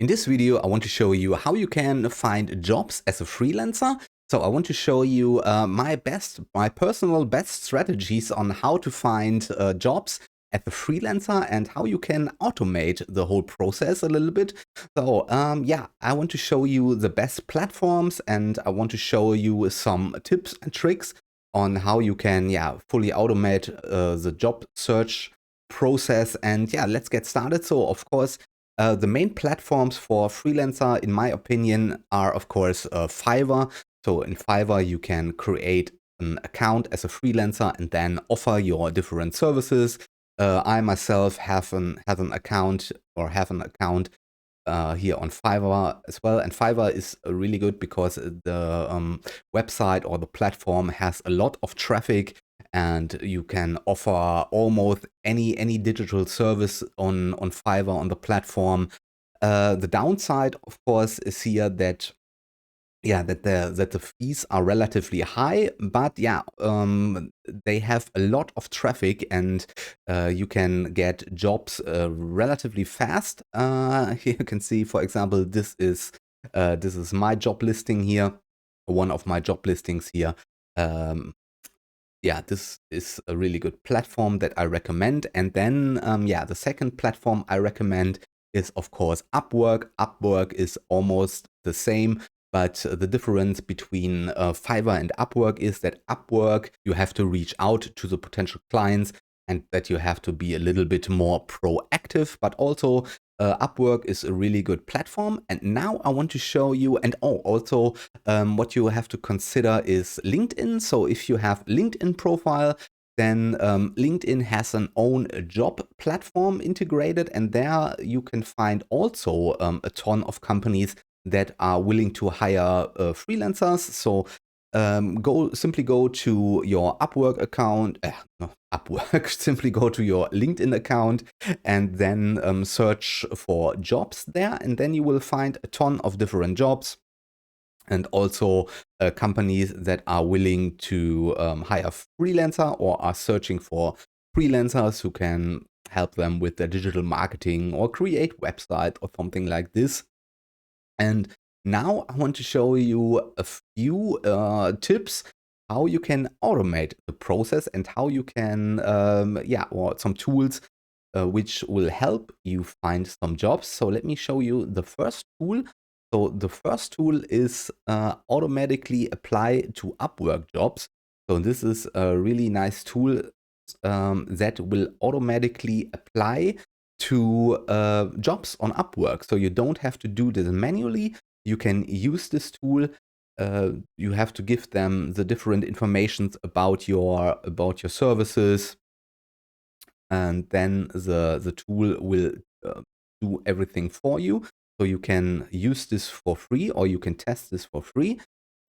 In this video, I want to show you how you can find jobs as a freelancer. So I want to show you my personal best strategies on how to find jobs as a freelancer and how you can automate the whole process a little bit. So yeah, I want to show you the best platforms and I want to show you some tips and tricks on how you can fully automate the job search process. And yeah, let's get started. So of course, the main platforms for freelancer, in my opinion, are of course Fiverr. So in Fiverr, you can create an account as a freelancer and then offer your different services. I myself have an account here on Fiverr as well. And Fiverr is really good because the website or the platform has a lot of traffic and you can offer almost any digital service on Fiverr on the platform. The downside, of course, is here that the fees are relatively high, but they have a lot of traffic and you can get jobs relatively fast. Here you can see, for example, this is my job listing here, one of my job listings here. This is a really good platform that I recommend. And then, the second platform I recommend is, of course, Upwork. Upwork is almost the same, but the difference between Fiverr and Upwork is that Upwork, you have to reach out to the potential clients and that you have to be a little bit more proactive, but also Upwork is a really good platform. And now I want to show you, and also what you have to consider is LinkedIn. So if you have LinkedIn profile, then LinkedIn has an own job platform integrated, and there you can find also a ton of companies that are willing to hire freelancers. So simply go to your Upwork account, no, Upwork, simply go to your LinkedIn account and then search for jobs there. And then you will find a ton of different jobs and also companies that are willing to hire freelancer or are searching for freelancers who can help them with their digital marketing or create website or something like this. And now I want to show you a few tips how you can automate the process and how you can, or some tools which will help you find some jobs. So let me show you the first tool. So the first tool is automatically apply to Upwork jobs. So this is a really nice tool that will automatically apply to jobs on Upwork. So you don't have to do this manually. You can use this tool. You have to give them the different informations about your services, and then the tool will do everything for you. So you can use this for free or you can test this for free.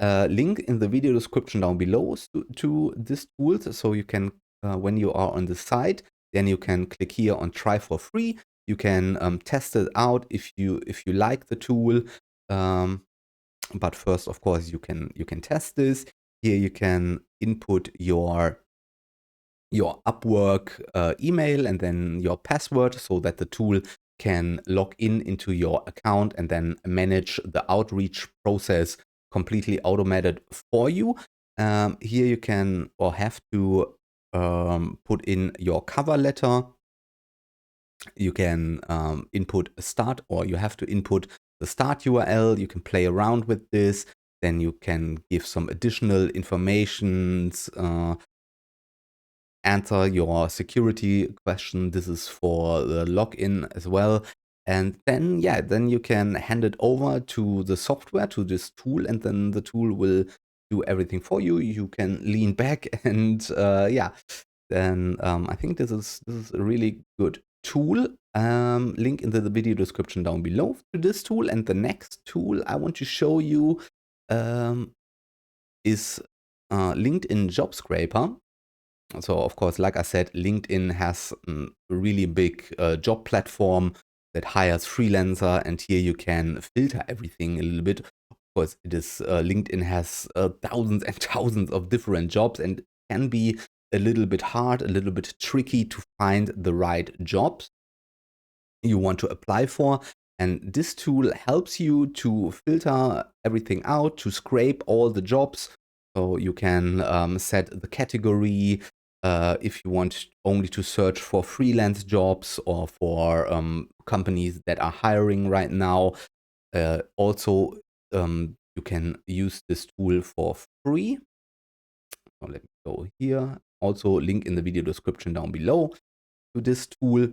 Link in the video description down below to this tool. So you can, when you are on the site, then you can click here on try for free. You can test it out if you like the tool. But first, of course, you can test this. Here you can input your Upwork email and then your password so that the tool can log in into your account and then manage the outreach process completely automated for you. Here you can or have to put in your cover letter. You can input a start, or you have to input the start URL. You can play around with this. Then you can give some additional informations, answer your security question. This is for the login as well. And then, then you can hand it over to the software, to this tool, and then the tool will do everything for you. You can lean back and then I think this is a really good tool. Link in the video description down below to this tool. And the next tool I want to show you is LinkedIn Job Scraper. So of course, like I said, LinkedIn has a really big job platform that hires freelancer, and here you can filter everything a little bit. Of course, it is LinkedIn has thousands and thousands of different jobs, and it can be a little bit hard, a little bit tricky to find the right jobs you want to apply for. And this tool helps you to filter everything out, to scrape all the jobs. So you can set the category if you want only to search for freelance jobs or for companies that are hiring right now. Also, you can use this tool for free. So let me go here. Also, link in the video description down below to this tool.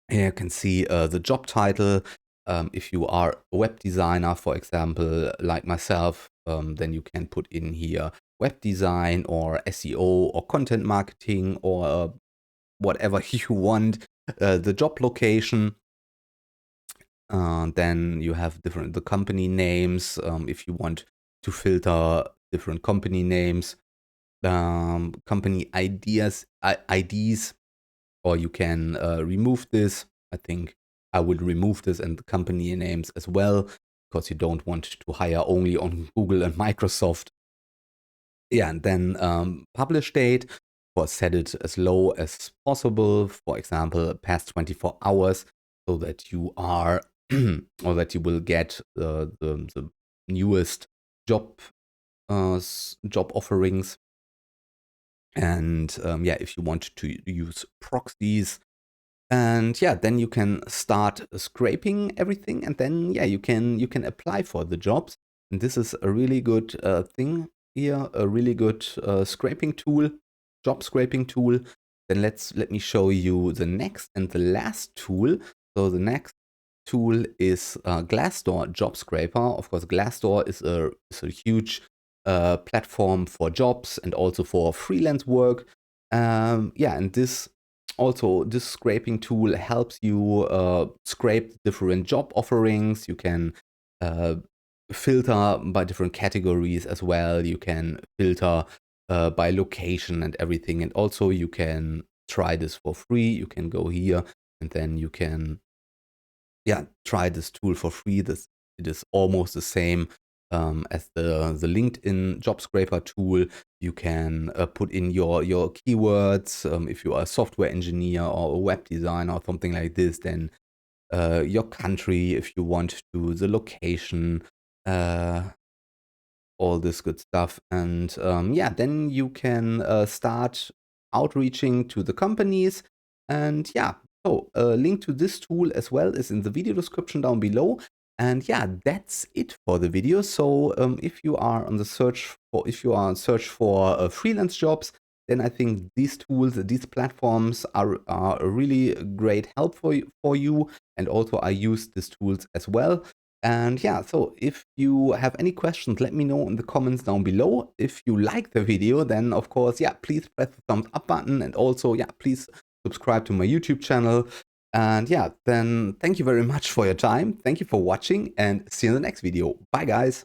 Here you can see the job title. If you are a web designer, for example, like myself, then you can put in here web design or SEO or content marketing or whatever you want. The job location. Then you have the company names. If you want to filter different company names, company IDs, or you can remove this. I think I would remove this and the company names as well, because you don't want to hire only on Google and Microsoft. Yeah, and then publish date, or set it as low as possible. For example, past 24 hours, so that you are or that you will get the newest job job offerings. And yeah, if you want to use proxies, and yeah, then you can start scraping everything, and then yeah, you can apply for the jobs. And this is a really good thing here, a really good scraping tool, job scraping tool. Then let me show you the next and the last tool. So the next tool is Glassdoor Job Scraper. Of course, Glassdoor is a huge platform for jobs and also for freelance work. Yeah, and this scraping tool helps you scrape different job offerings. You can filter by different categories as well. You can filter by location and everything. And also you can try this for free. You can go here and then you can try this tool for free. It is almost the same as the LinkedIn job scraper tool. You can put in your keywords. If you are a software engineer or a web designer or something like this, then your country, if you want to, the location, all this good stuff. And yeah, then you can start outreaching to the companies. And yeah, so a link to this tool as well is in the video description down below. And yeah, that's it for the video. So if you are on search for freelance jobs, then I think these tools, these platforms are a really great help for you. And also I use these tools as well. And yeah, so if you have any questions, let me know in the comments down below. If you like the video, then of course, yeah, please press the thumbs up button. And also, yeah, please subscribe to my YouTube channel. And yeah, then thank you very much for your time. Thank you for watching and see you in the next video. Bye, guys.